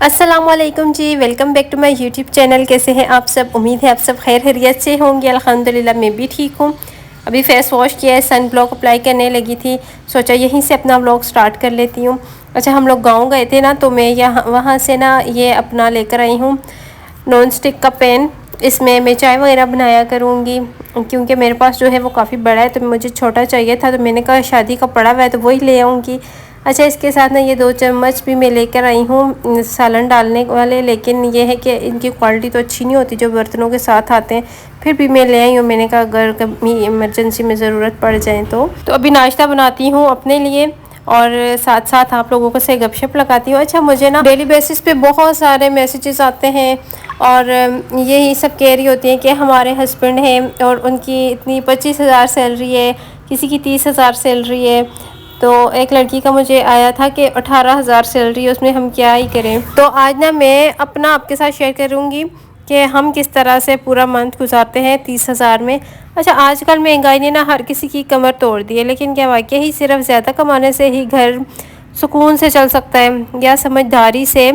अस्सलामुअलैकुम जी, welcome back to my YouTube channel. कैसे हैं आप सब? उम्मीद है आप सब खैर खैरियत से होंगे। अल्हम्दुलिल्लाह मैं भी ठीक हूँ। अभी फेस वॉश किया है, सन ब्लॉक अप्लाई करने लगी थी, सोचा यहीं से अपना व्लॉग स्टार्ट कर लेती हूँ। अच्छा, हम लोग गांव गए थे ना, तो मैं यहाँ वहाँ से ना ये अपना लेकर आई हूँ नॉन स्टिक का पैन। इसमें मैं चाय वगैरह बनाया करूँगी, क्योंकि मेरे पास जो है वो काफ़ी बड़ा है, तो मुझे छोटा चाहिए था, तो मैंने कहा शादी का पड़ा हुआ है तो वही ले आऊँगी। अच्छा, इसके साथ ना ये 2 चम्मच भी मैं लेकर आई हूँ सालन डालने वाले, लेकिन ये है कि इनकी क्वालिटी तो अच्छी नहीं होती जो बर्तनों के साथ आते हैं। फिर भी मैं ले आई हूँ, मैंने कहा अगर कभी इमरजेंसी में ज़रूरत पड़ जाए तो अभी नाश्ता बनाती हूँ अपने लिए और साथ साथ आप लोगों को से गपशप लगाती हूँ। अच्छा, मुझे ना डेली बेसिस पे बहुत सारे मैसेजेस आते हैं और यही सब कह रही होती हैं कि हमारे हस्बैंड हैं और उनकी इतनी 25,000 सैलरी है, किसी की 30,000 सैलरी है। तो एक लड़की का मुझे आया था कि 18,000 सैलरी है, उसमें हम क्या ही करें। तो आज ना मैं अपना आपके साथ शेयर करूँगी कि हम किस तरह से पूरा मंथ गुजारते हैं 30,000 में। अच्छा, आजकल महंगाई ने ना हर किसी की कमर तोड़ दी है, लेकिन क्या वाकई ही सिर्फ ज़्यादा कमाने से ही घर सुकून से चल सकता है, या समझदारी से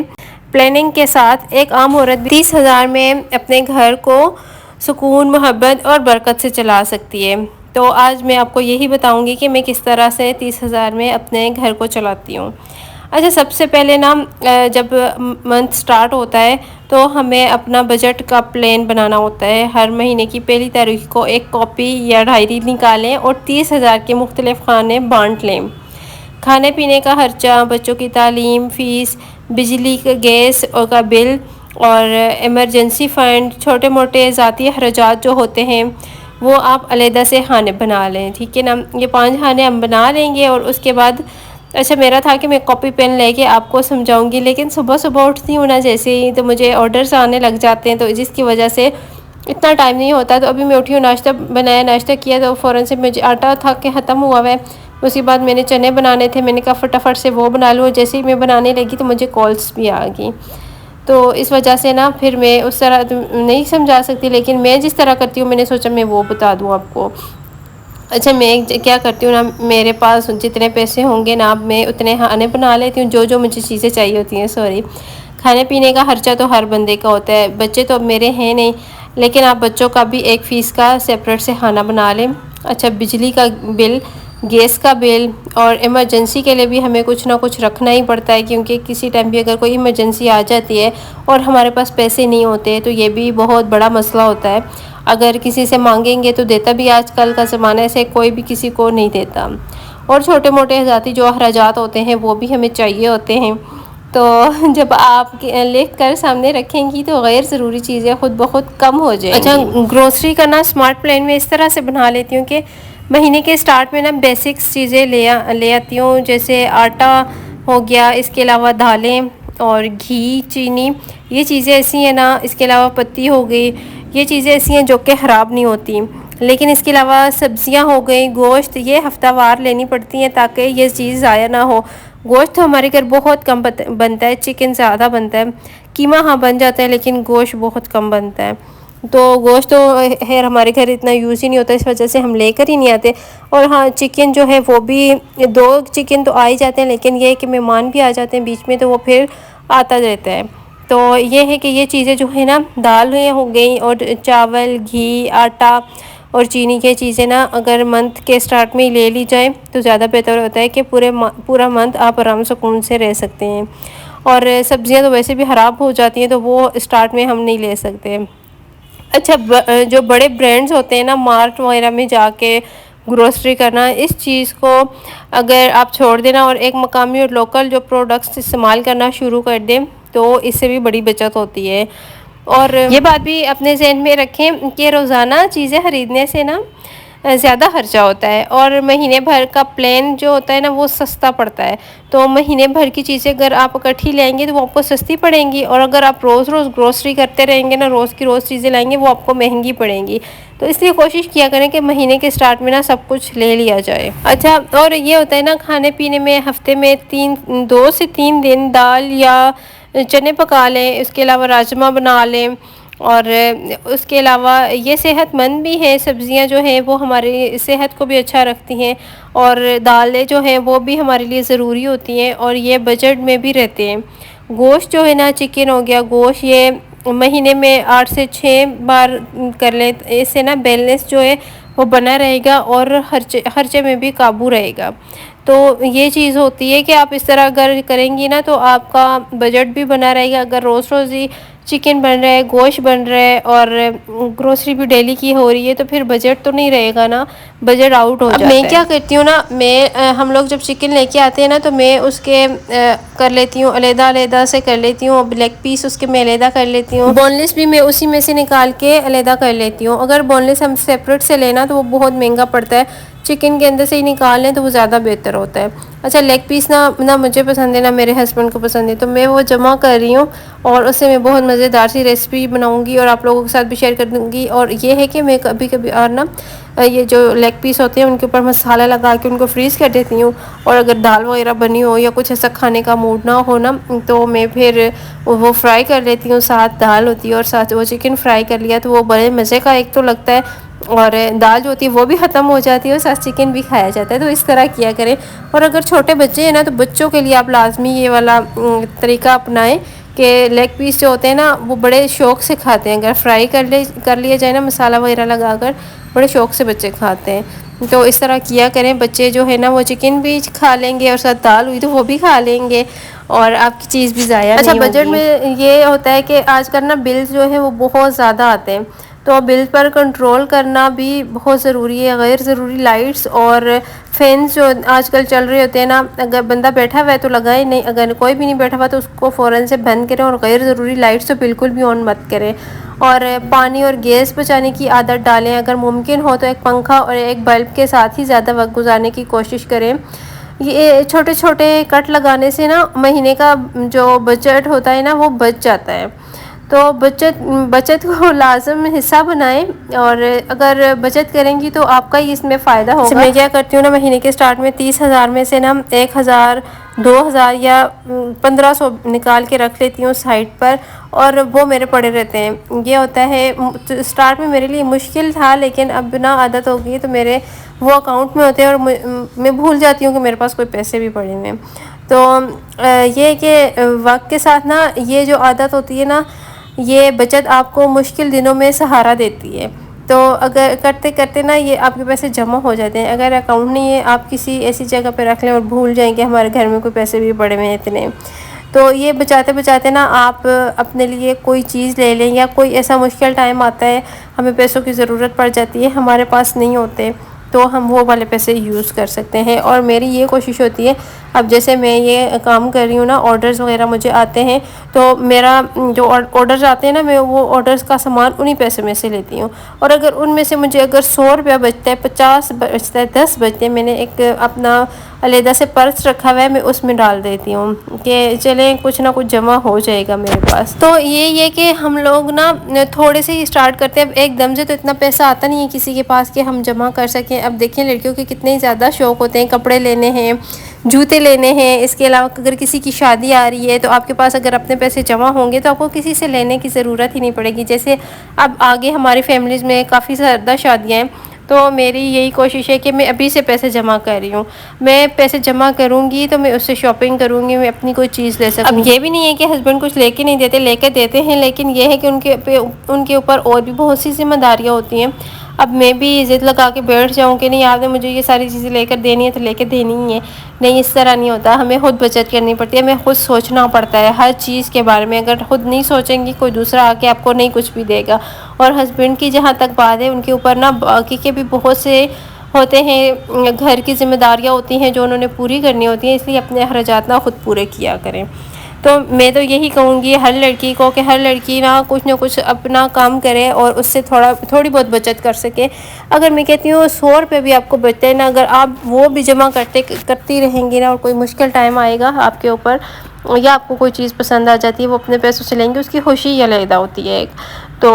प्लानिंग के साथ एक आम औरत भी 30,000 में अपने घर को सुकून, मोहब्बत और बरकत से चला सकती है। तो आज मैं आपको यही बताऊंगी कि मैं किस तरह से 30,000 में अपने घर को चलाती हूँ। अच्छा, सबसे पहले ना जब मंथ स्टार्ट होता है तो हमें अपना बजट का प्लान बनाना होता है। हर महीने की पहली तारीख को एक कॉपी या डायरी निकालें और 30,000 के मुख्तलिफ खाने बांट लें। खाने पीने का खर्चा, बच्चों की तालीम, फ़ीस, बिजली का गैस और का बिल और इमरजेंसी फ़ंड, छोटे मोटे ज़ाती अखराजात जो होते हैं वो आप अलहदा से खाने बना लें, ठीक है ना। ये 5 खाने हम बना लेंगे और उसके बाद अच्छा, मेरा था कि मैं कॉपी पेन लेके आपको समझाऊंगी, लेकिन सुबह सुबह उठती हूँ ना जैसे ही, तो मुझे ऑर्डर्स आने लग जाते हैं, तो जिसकी वजह से इतना टाइम नहीं होता। तो अभी मैं उठी हूँ, नाश्ता बनाया, नाश्ता किया, तो फ़ौरन से मुझे आटा था कि ख़त्म हुआ है। उसके बाद मैंने चने बनाने थे, मैंने कहा फटाफट से वो बना लूँ। जैसे ही मैं बनाने लगी तो मुझे कॉल्स भी आ गई, तो इस वजह से ना फिर मैं उस तरह तो नहीं समझा सकती, लेकिन मैं जिस तरह करती हूँ मैंने सोचा मैं वो बता दूँ आपको। अच्छा, मैं क्या करती हूँ ना, मेरे पास जितने पैसे होंगे ना मैं उतने खाने बना लेती हूँ, जो जो मुझे चीज़ें चाहिए होती हैं। सॉरी, खाने पीने का खर्चा तो हर बंदे का होता है। बच्चे तो अब मेरे हैं नहीं, लेकिन आप बच्चों का भी एक फ़ीस का सेपरेट से खाना बना लें। अच्छा, बिजली का बिल, गैस का बिल और इमरजेंसी के लिए भी हमें कुछ ना कुछ रखना ही पड़ता है, क्योंकि किसी टाइम भी अगर कोई इमरजेंसी आ जाती है और हमारे पास पैसे नहीं होते तो ये भी बहुत बड़ा मसला होता है। अगर किसी से मांगेंगे तो देता भी, आजकल का ज़माना से कोई भी किसी को नहीं देता। और छोटे मोटे ज़ाती जो अखराजात होते हैं वो भी हमें चाहिए होते हैं। तो जब आप लिख कर सामने रखेंगी तो गैर ज़रूरी चीज़ें खुद ब खुद कम हो जाएंगी। अच्छा, ग्रोसरी का ना स्मार्ट प्लान में इस तरह से बना लेती हूँ कि महीने के स्टार्ट में ना बेसिक्स चीज़ें ले आती हूँ, जैसे आटा हो गया, इसके अलावा दालें और घी, चीनी, ये चीज़ें ऐसी हैं ना। इसके अलावा पत्ती हो गई, ये चीज़ें ऐसी हैं जो कि ख़राब नहीं होती। लेकिन इसके अलावा सब्जियां हो गई, गोश्त, ये हफ्तावार लेनी पड़ती हैं ताकि ये चीज़ ज़ाया ना हो। गोश्त तो हमारे घर बहुत कम बनता है, चिकन ज़्यादा बनता है, कीमा हाँ बन जाता है, लेकिन गोश्त बहुत कम बनता है। तो गोश्त तो खैर हमारे घर इतना यूज़ ही नहीं होता, इस वजह से हम लेकर ही नहीं आते। और हाँ, चिकन जो है वो भी 2 चिकन तो आ ही जाते हैं, लेकिन ये है कि मेहमान भी आ जाते हैं बीच में, तो वो फिर आता रहता है। तो ये है कि ये चीज़ें जो है ना, दाल हो गई और चावल, घी, आटा और चीनी की चीज़ें ना अगर मंथ के स्टार्ट में ही ले ली जाए तो ज़्यादा बेहतर होता है कि पूरा मंथ आप आराम सुकून से रह सकते हैं। और सब्ज़ियां तो वैसे भी ख़राब हो जाती हैं, तो वो स्टार्ट में हम नहीं ले सकते। अच्छा, जो बड़े ब्रांड्स होते हैं ना, मार्ट वगैरह में जाके ग्रोसरी करना, इस चीज़ को अगर आप छोड़ देना और एक मकामी और लोकल जो प्रोडक्ट्स इस्तेमाल करना शुरू कर दें तो इससे भी बड़ी बचत होती है। और ये बात भी अपने जहन में रखें कि रोज़ाना चीज़ें ख़रीदने से ना ज़्यादा खर्चा होता है और महीने भर का प्लान जो होता है ना वो सस्ता पड़ता है। तो महीने भर की चीज़ें अगर आप इकट्ठी लेंगे तो वो आपको सस्ती पड़ेंगी, और अगर आप रोज़ रोज़ ग्रोसरी करते रहेंगे ना, रोज़ की रोज़ चीज़ें लाएंगे, वो आपको महंगी पड़ेंगी। तो इसलिए कोशिश किया करें कि महीने के स्टार्ट में ना सब कुछ ले लिया जाए। अच्छा, और ये होता है ना, खाने पीने में हफ्ते में 2 से 3 दिन दाल या चने पका लें, इसके अलावा राजमा बना लें। और उसके अलावा ये सेहतमंद भी हैं, सब्ज़ियां जो हैं वो हमारी सेहत को भी अच्छा रखती हैं, और दालें जो हैं वो भी हमारे लिए ज़रूरी होती हैं और ये बजट में भी रहते हैं। गोश्त जो है ना, चिकन हो गया, गोश्त, ये महीने में 8 से 6 बार कर लें। इससे ना बैलेंस जो है वो बना रहेगा और खर्चे में भी काबू रहेगा। तो ये चीज़ होती है कि आप इस तरह अगर करेंगी ना तो आपका बजट भी बना रहेगा। अगर रोज़ रोज़ ही चिकन बन रहा है, गोश्त बन रहा है और ग्रोसरी भी डेली की हो रही है, तो फिर बजट तो नहीं रहेगा ना, बजट आउट हो जाता है। मैं क्या करती हूँ ना, हम लोग जब चिकन लेके आते हैं ना तो मैं उसके कर लेती हूँ, अलग से कर लेती हूँ। ब्लैक पीस उसके मैं अलग कर लेती हूँ, बोनलेस भी मैं उसी में से निकाल के अलग कर लेती हूँ। अगर बोनलेस हम सेपरेट से लेना तो वो बहुत महंगा पड़ता है, चिकन के अंदर से ही निकाल लें तो वो ज़्यादा बेहतर होता है। अच्छा, लेग पीस ना मुझे पसंद है ना मेरे हस्बैंड को पसंद है, तो मैं वो जमा कर रही हूँ और उससे मैं बहुत मज़ेदार सी रेसिपी बनाऊँगी और आप लोगों के साथ भी शेयर कर दूँगी। और ये है कि मैं कभी कभी और ना ये जो लेग पीस होते हैं उनके ऊपर मसाला लगा के उनको फ्रीज़ कर देती हूँ। और अगर दाल वगैरह बनी हो या कुछ ऐसा खाने का मूड ना हो ना, तो मैं फिर वो फ्राई कर लेती हूँ। साथ दाल होती है और साथ वो चिकन फ्राई कर लिया, तो वो बड़े मज़े का एक तो लगता है, और दाल जो होती है वो भी ख़त्म हो जाती है और साथ चिकन भी खाया जाता है। तो इस तरह किया करें। और अगर छोटे बच्चे हैं ना तो बच्चों के लिए आप लाजमी ये वाला तरीका अपनाएं कि लेग पीस जो होते हैं ना वो बड़े शौक़ से खाते हैं। अगर फ्राई कर लिया जाए ना मसाला वगैरह लगाकर, बड़े शौक़ से बच्चे खाते हैं। तो इस तरह किया करें, बच्चे जो है ना वो चिकन भी खा लेंगे और साथ दाल हुई तो वो भी खा लेंगे और आपकी चीज़ भी ज़ाया नहीं होगी। बजट में ये होता है कि आजकल ना बिल्स जो है वो बहुत ज़्यादा आते हैं, तो बिल पर कंट्रोल करना भी बहुत ज़रूरी है। गैर ज़रूरी लाइट्स और फैंस जो आजकल चल रहे होते हैं ना, अगर बंदा बैठा हुआ है तो लगाए नहीं, अगर कोई भी नहीं बैठा हुआ तो उसको फ़ौरन से बंद करें। और गैर ज़रूरी लाइट्स तो बिल्कुल भी ऑन मत करें। और पानी और गैस बचाने की आदत डालें। अगर मुमकिन हो तो एक पंखा और एक बल्ब के साथ ही ज़्यादा वक्त गुजारने की कोशिश करें। ये छोटे छोटे कट लगाने से ना महीने का जो बजट होता है ना वो बच जाता है। तो बचत को लाजम हिस्सा बनाएं और अगर बचत करेंगी तो आपका ही इसमें फ़ायदा होगा। मैं क्या करती हूँ ना, महीने के स्टार्ट में 30,000 में से ना 1,000, 2,000 या 1,500 निकाल के रख लेती हूँ साइड पर, और वो मेरे पड़े रहते हैं। ये होता है, स्टार्ट में मेरे लिए मुश्किल था लेकिन अब ना आदत हो गई, तो मेरे वो अकाउंट में होते हैं और मैं भूल जाती हूँ कि मेरे पास कोई पैसे भी पड़े हुए हैं। तो ये कि वक्त के साथ ना ये जो आदत होती है ना, ये बचत आपको मुश्किल दिनों में सहारा देती है। तो अगर करते करते ना ये आपके पैसे जमा हो जाते हैं। अगर अकाउंट नहीं है, आप किसी ऐसी जगह पे रख लें और भूल जाएं कि हमारे घर में कोई पैसे भी पड़े हुए हैं इतने, तो ये बचाते बचाते ना आप अपने लिए कोई चीज़ ले लें, या कोई ऐसा मुश्किल टाइम आता है, हमें पैसों की ज़रूरत पड़ जाती है, हमारे पास नहीं होते, तो हम वो वाले पैसे यूज़ कर सकते हैं। और मेरी ये कोशिश होती है, अब जैसे मैं ये काम कर रही हूँ ना, ऑर्डर्स वगैरह मुझे आते हैं, तो मेरा जो ऑर्डर्स आते हैं ना, मैं वो ऑर्डर्स का सामान उन्हीं पैसे में से लेती हूँ। और अगर उनमें से मुझे अगर 100 रुपया बचता है, 50 बचता है, 10 बचते हैं, मैंने एक अपना अलहदा से पर्स रखा हुआ है, मैं उसमें डाल देती हूँ कि चलें कुछ ना कुछ जमा हो जाएगा मेरे पास। तो ये कि हम लोग ना थोड़े से ही स्टार्ट करते हैं, अब एकदम से तो इतना पैसा आता नहीं है किसी के पास कि हम जमा कर सकें। अब देखें लड़कियों के कितने ज़्यादा शौक़ होते हैं, कपड़े लेने हैं, जूते लेने हैं। इसके अलावा अगर किसी की शादी आ रही है तो आपके पास अगर अपने पैसे जमा होंगे तो आपको किसी से लेने की ज़रूरत ही नहीं पड़ेगी। जैसे अब आगे हमारी फैमिलीज़ में काफ़ी ज़्यादा शादियाँ हैं, तो मेरी यही कोशिश है कि मैं अभी से पैसे जमा कर रही हूँ। मैं पैसे जमा करूँगी तो मैं उससे शॉपिंग करूँगी, मैं अपनी कोई चीज़ ले सकूँ। अब ये भी नहीं है कि हस्बैंड कुछ लेके नहीं देते, लेकर देते हैं, लेकिन ये है कि उनके ऊपर और भी बहुत सी जिम्मेदारियाँ होती हैं। अब मैं भी ज़िद लगा के बैठ जाऊँ कि नहीं आपने मुझे ये सारी चीज़ें लेकर देनी है तो लेकर देनी ही है, नहीं, इस तरह नहीं होता। हमें खुद बचत करनी पड़ती है, हमें खुद सोचना पड़ता है हर चीज़ के बारे में। अगर खुद नहीं सोचेंगी, कोई दूसरा आके आपको नहीं कुछ भी देगा। और हस्बैंड की जहाँ तक बात है, उनके ऊपर ना बाकी के भी बहुत से होते हैं, घर की जिम्मेदारियाँ होती हैं जो उन्होंने पूरी करनी होती हैं, इसलिए अपने अखराजात ना खुद पूरे किया करें। तो मैं तो यही कहूँगी हर लड़की को कि हर लड़की ना कुछ अपना काम करे और उससे थोड़ी बहुत बचत कर सके। अगर मैं कहती हूँ 100 रुपये भी आपको बचते हैं ना, अगर आप वो भी जमा करती रहेंगी ना, और कोई मुश्किल टाइम आएगा आपके ऊपर, या आपको कोई चीज़ पसंद आ जाती है, वो अपने पैसों से लेंगे, उसकी खुशी ही अलग होती है एक। तो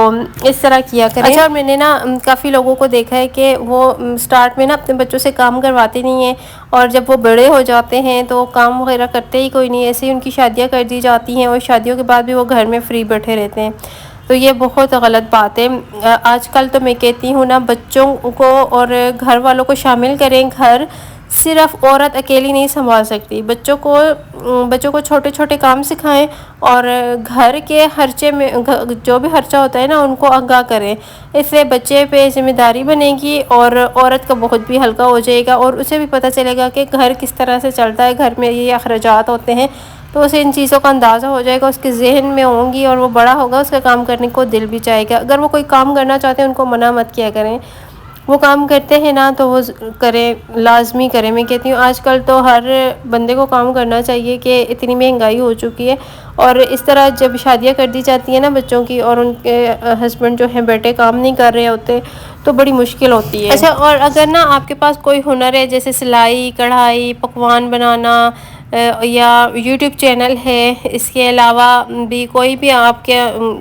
इस तरह किया करें। अच्छा, और मैंने ना काफ़ी लोगों को देखा है कि वो स्टार्ट में ना अपने बच्चों से काम करवाते नहीं हैं, और जब वो बड़े हो जाते हैं तो काम वगैरह करते ही कोई नहीं, ऐसे ही उनकी शादियां कर दी जाती हैं और शादियों के बाद भी वो घर में फ्री बैठे रहते हैं। तो ये बहुत गलत बात है। आजकल तो मैं कहती हूँ ना, बच्चों को और घर वालों को शामिल करें घर सिर्फ औरत अकेली नहीं संभाल सकती। बच्चों को छोटे छोटे काम सिखाएं और घर के खर्चे में जो भी खर्चा होता है ना उनको आगाह करें। इससे बच्चे पे जिम्मेदारी बनेगी और औरत का बहुत भी हल्का हो जाएगा और उसे भी पता चलेगा कि घर किस तरह से चलता है, घर में ये अखराजात होते हैं। तो उसे इन चीज़ों का अंदाज़ा हो जाएगा, उसके जहन में होंगी और वो बड़ा होगा, उसका काम करने को दिल भी चाहेगा। अगर वो कोई काम करना चाहते हैं उनको मना मत किया करें। वो काम करते हैं ना तो वो करें, लाजमी करें। मैं कहती हूँ आजकल तो हर बंदे को काम करना चाहिए कि इतनी महंगाई हो चुकी है। और इस तरह जब शादियाँ कर दी जाती है ना बच्चों की और उनके हस्बैंड जो है बेटे काम नहीं कर रहे होते तो बड़ी मुश्किल होती है। अच्छा, और अगर ना आपके पास कोई हुनर है जैसे सिलाई कढ़ाई, पकवान बनाना या यूट्यूब चैनल है, इसके अलावा भी कोई भी आपके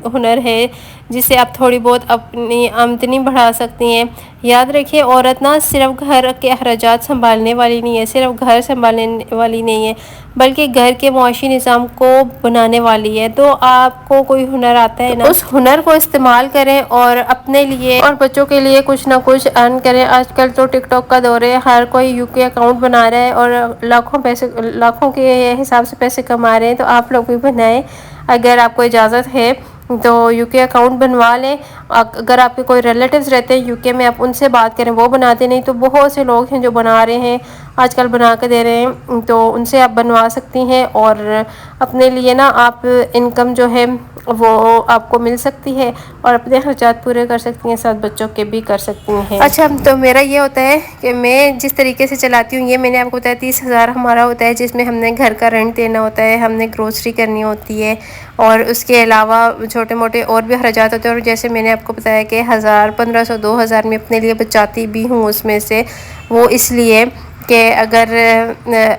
हुनर है जिससे आप थोड़ी बहुत अपनी आमदनी बढ़ा सकती हैं। याद रखिए औरत ना सिर्फ घर के अखराजात संभालने वाली नहीं है, सिर्फ घर संभालने वाली नहीं है, बल्कि घर के मुआशी निज़ाम को बनाने वाली है। तो आपको कोई हुनर आता है ना, उस हुनर को इस्तेमाल करें और अपने लिए और बच्चों के लिए कुछ ना कुछ अर्न करें। आजकल तो टिकटॉक का दौर है, हर कोई यूके अकाउंट बना रहा है और लाखों के हिसाब से पैसे कमा रहे हैं। तो आप लोग भी बनाएं, अगर आपको इजाज़त है तो यूके अकाउंट बनवा लें। अगर आपके कोई रिलेटिव्स रहते हैं यूके में, आप उनसे बात करें, वो बनाते नहीं तो बहुत से लोग हैं जो बना रहे हैं, आजकल बना के दे रहे हैं, तो उनसे आप बनवा सकती हैं और अपने लिए ना आप इनकम जो है वो आपको मिल सकती है और अपने खर्चात पूरे कर सकती हैं, साथ बच्चों के भी कर सकती हैं। अच्छा, तो मेरा ये होता है कि मैं जिस तरीके से चलाती हूँ, ये मैंने आपको बताया 30,000 हमारा होता है, जिसमें हमने घर का रेंट देना होता है, हमने ग्रोसरी करनी होती है और उसके अलावा छोटे मोटे और भी अखराजात होते हैं। और जैसे मैंने आपको बताया कि 1000 1500 2000 में अपने लिए बचाती भी हूँ उसमें से। वो इसलिए कि अगर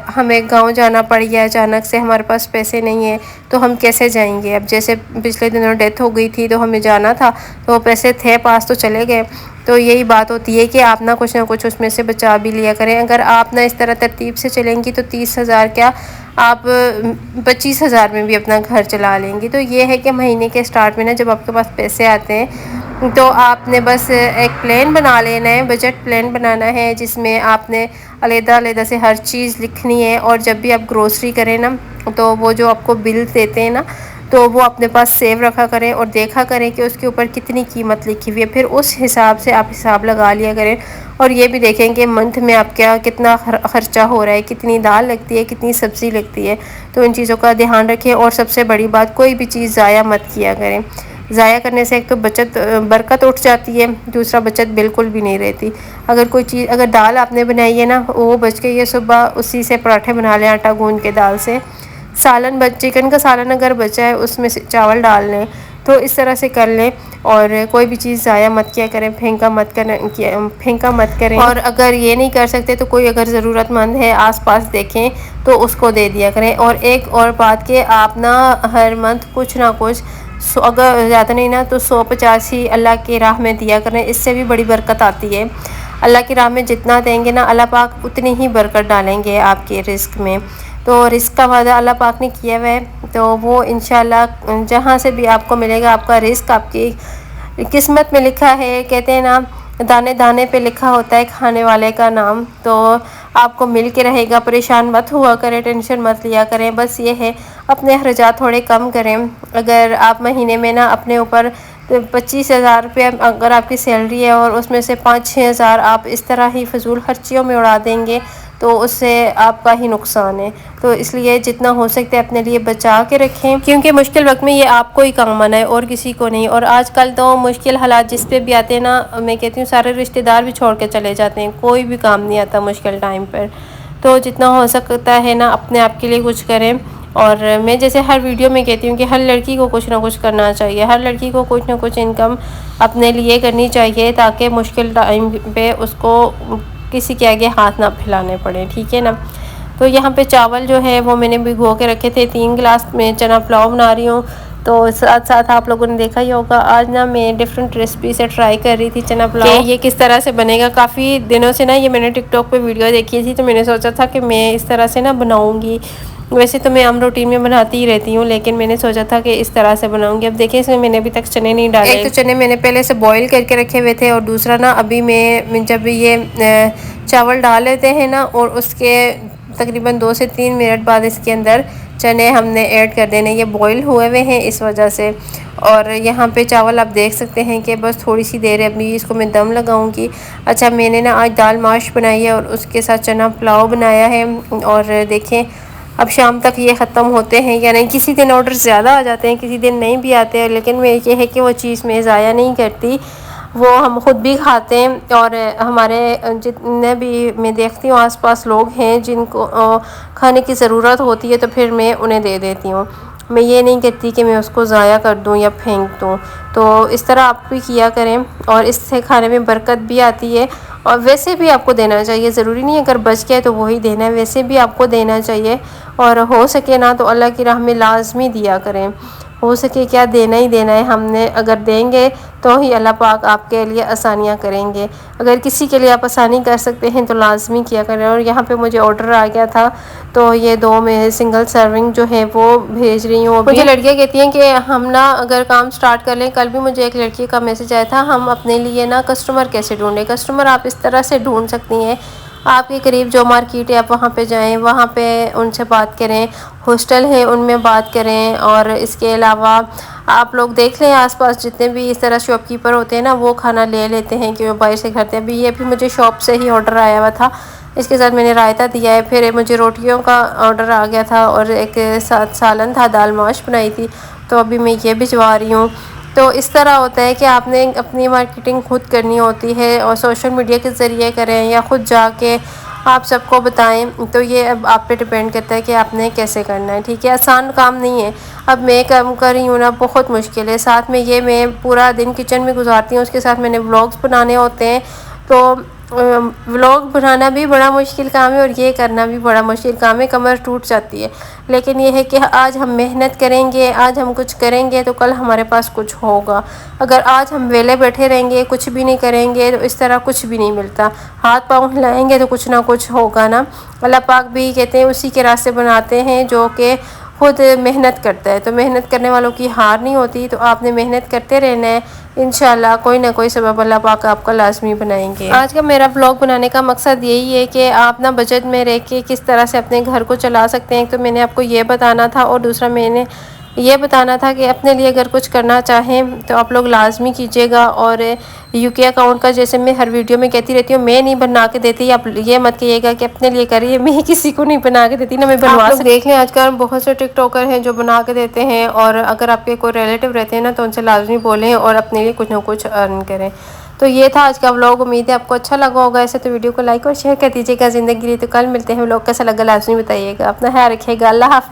हमें गांव जाना पड़ गया अचानक से, हमारे पास पैसे नहीं है तो हम कैसे जाएंगे। अब जैसे पिछले दिनों डेथ हो गई थी तो हमें जाना था, तो पैसे थे पास तो चले गए। तो यही बात होती है कि आप ना कुछ उसमें से बचा भी लिया करें। अगर आप ना इस तरह तरतीब से चलेंगी तो 30,000 क्या, आप 25,000 में भी अपना घर चला लेंगी। तो ये है कि महीने के स्टार्ट में ना जब आपके पास पैसे आते हैं तो आपने बस एक प्लान बना लेना है, बजट प्लान बनाना है, जिसमें आपने अलग-अलग से हर चीज़ लिखनी है। और जब भी आप ग्रोसरी करें ना तो वो जो आपको बिल देते हैं ना तो वो अपने पास सेव रखा करें और देखा करें कि उसके ऊपर कितनी कीमत लिखी हुई है, फिर उस हिसाब से आप हिसाब लगा लिया करें। और ये भी देखें कि मंथ में आपका कितना खर्चा हो रहा है, कितनी दाल लगती है, कितनी सब्ज़ी लगती है। तो इन चीज़ों का ध्यान रखें। और सबसे बड़ी बात, कोई भी चीज़ ज़ाया मत किया करें। ज़ाया करने से एक तो बरकत उठ जाती है, दूसरा बचत बिल्कुल भी नहीं रहती। अगर दाल आपने बनाई है ना वो बच गई है, सुबह उसी से पराठे बना लें आटा गूंद के दाल से। चिकन का सालन अगर बचा है उसमें से चावल डाल लें, तो इस तरह से कर लें। और कोई भी चीज़ ज़ाया मत किया करें, फेंका मत करें। और अगर ये नहीं कर सकते तो कोई अगर ज़रूरतमंद है आसपास देखें तो उसको दे दिया करें। और एक और बात कि आप ना हर मंथ कुछ ना कुछ अगर ज़्यादा नहीं ना तो 150 ही अल्लाह की राह में दिया करें, इससे भी बड़ी बरकत आती है। अल्लाह की राह में जितना देंगे ना अल्लाह पाक उतनी ही बरकत डालेंगे आपके रिस्क में। तो रिस्क का वादा अल्लाह पाक ने किया हुआ है, तो वो इंशाल्लाह जहाँ से भी आपको मिलेगा, आपका रिस्क आपकी किस्मत में लिखा है। कहते हैं ना दाने दाने पे लिखा होता है खाने वाले का नाम, तो आपको मिल के रहेगा। परेशान मत हुआ करें, टेंशन मत लिया करें। बस ये है अपने अखराजात थोड़े कम करें। अगर आप महीने में ना अपने ऊपर 25,000 रुपये अगर आपकी सैलरी है और उसमें से 5-6 हज़ार आप इस तरह ही फजूल खर्चियों में उड़ा देंगे तो उससे आपका ही नुकसान है। तो इसलिए जितना हो सकता है अपने लिए बचा के रखें, क्योंकि मुश्किल वक्त में ये आपको ही काम आना है और किसी को नहीं। और आजकल तो मुश्किल हालात जिस पे भी आते हैं ना, मैं कहती हूँ सारे रिश्तेदार भी छोड़ के चले जाते हैं, कोई भी काम नहीं आता मुश्किल टाइम पर। तो जितना हो सकता है ना अपने आप के लिए कुछ करें। और मैं जैसे हर वीडियो में कहती हूँ कि हर लड़की को कुछ ना कुछ करना चाहिए, हर लड़की को कुछ ना कुछ इनकम अपने लिए करनी चाहिए, ताकि मुश्किल टाइम पे उसको किसी के आगे हाथ ना फैलाने पड़े, ठीक है ना। तो यहाँ पे चावल जो है वो मैंने भिगो के रखे थे, 3 गिलास में चना पुलाव बना रही हूँ। तो साथ साथ आप लोगों ने देखा ही होगा आज ना मैं डिफरेंट रेसिपी से ट्राई कर रही थी चना पुलाव, ये किस तरह से बनेगा। काफ़ी दिनों से ना ये मैंने टिकटॉक पे वीडियो देखी थी, तो मैंने सोचा था कि मैं इस तरह से ना बनाऊँगी। वैसे तो मैं आम रूटीन में बनाती ही रहती हूँ, लेकिन मैंने सोचा था कि इस तरह से बनाऊंगी। अब देखिए इसमें मैंने अभी तक चने नहीं डाले। एक तो चने मैंने पहले से बॉईल करके रखे हुए थे, और दूसरा ना अभी मैं जब ये चावल डाल लेते हैं ना, और उसके तकरीबन 2 से 3 मिनट बाद इसके अंदर चने हमने ऐड कर देने। ये बॉईल हुए हुए हैं इस वजह से। और यहाँ पे चावल आप देख सकते हैं कि बस थोड़ी सी देर है, अभी इसको मैं दम लगाऊंगी। अच्छा, मैंने ना आज दाल माश बनाई है और उसके साथ चना पुलाव बनाया है। और देखें अब शाम तक ये ख़त्म होते हैं या नहीं। किसी दिन ऑर्डर ज़्यादा आ जाते हैं, किसी दिन नहीं भी आते हैं, लेकिन मैं ये है कि वो चीज़ मैं ज़ाया नहीं करती, वो हम ख़ुद भी खाते हैं। और हमारे जितने भी मैं देखती हूँ आसपास लोग हैं जिनको खाने की ज़रूरत होती है, तो फिर मैं उन्हें दे देती हूँ। मैं ये नहीं कहती कि मैं उसको ज़ाया कर दूँ या फेंक दूँ। तो इस तरह आप भी किया करें, और इससे खाने में बरकत भी आती है। और वैसे भी आपको देना चाहिए, ज़रूरी नहीं अगर बच गया तो वही देना है, वैसे भी आपको देना चाहिए। और हो सके ना तो अल्लाह की राह में लाजमी दिया करें। हो सके क्या, देना ही देना है हमने। अगर देंगे तो ही अल्लाह पाक आपके लिए आसानियाँ करेंगे। अगर किसी के लिए आप आसानी कर सकते हैं तो लाजमी किया करें। और यहाँ पे मुझे ऑर्डर आ गया था, तो ये 2 में सिंगल सर्विंग जो है वो भेज रही हूँ। मुझे लड़कियाँ कहती हैं कि हम ना अगर काम स्टार्ट कर लें। कल भी मुझे एक लड़की का मैसेज आया था, हम अपने लिए ना कस्टमर कैसे ढूँढें। कस्टमर आप इस तरह से ढूँढ सकती हैं, आपके करीब जो मार्केट है आप वहाँ पे जाएं, वहाँ पे उनसे बात करें, हॉस्टल है उनमें बात करें। और इसके अलावा आप लोग देख लें आसपास जितने भी इस तरह शॉपकीपर होते हैं ना, वो खाना ले लेते हैं कि वो बाहर से खाते हैं। अभी ये भी मुझे शॉप से ही ऑर्डर आया हुआ था, इसके साथ मैंने रायता दिया है। फिर मुझे रोटियों का ऑर्डर आ गया था, और एक साथ सालन था, दाल माश बनाई थी, तो अभी मैं ये भिजवा रही हूँ। तो इस तरह होता है कि आपने अपनी मार्केटिंग खुद करनी होती है, और सोशल मीडिया के ज़रिए करें या ख़ुद जाके आप सबको बताएं। तो ये अब आप पे डिपेंड करता है कि आपने कैसे करना है, ठीक है। आसान काम नहीं है। अब मैं काम कर रही हूँ ना, बहुत मुश्किल है। साथ में ये मैं पूरा दिन किचन में गुजारती हूँ, उसके साथ मैंने व्लॉग्स बनाने होते हैं। तो व्लॉग बनाना भी बड़ा मुश्किल काम है, और ये करना भी बड़ा मुश्किल काम है, कमर टूट जाती है। लेकिन ये है कि आज हम मेहनत करेंगे, आज हम कुछ करेंगे तो कल हमारे पास कुछ होगा। अगर आज हम वेले बैठे रहेंगे, कुछ भी नहीं करेंगे, तो इस तरह कुछ भी नहीं मिलता। हाथ पाँव हिलाएंगे तो कुछ ना कुछ होगा ना। अल्लाह पाक भी कहते हैं उसी के रास्ते बनाते हैं जो कि खुद मेहनत करता है। तो मेहनत करने वालों की हार नहीं होती। तो आपने मेहनत करते रहना है, इंशाल्लाह कोई ना कोई सबब अल्लाह पाक आपका लाजमी बनाएंगे। आज का मेरा ब्लॉग बनाने का मकसद यही है कि आप ना बजट में रह के किस तरह से अपने घर को चला सकते हैं। तो मैंने आपको ये बताना था, और दूसरा मैंने ये बताना था कि अपने लिए अगर कुछ करना चाहें तो आप लोग लाजमी कीजिएगा। और यूके अकाउंट का जैसे मैं हर वीडियो में कहती रहती हूँ, मैं नहीं बना के देती। आप ये मत कहिएगा कि अपने लिए करिए, मैं किसी को नहीं बना के देती ना, मैं बनवा सकती। देख लें आजकल बहुत से टिकटॉकर हैं जो बना के देते हैं। और अगर आपके कोई रिलेटिव रहते हैं ना, तो उनसे लाजमी बोलें और अपने लिए कुछ ना कुछ अर्न करें। तो ये था आज का व्लॉग, उम्मीद है आपको अच्छा लगा होगा। ऐसे तो वीडियो को लाइक और शेयर कर दीजिएगा। ज़िंदगी रही तो कल मिलते हैं। व्लॉग कैसा लगा लाजमी बताइएगा। अपना ख्याल रखिएगा। अल्लाह हाफिज़।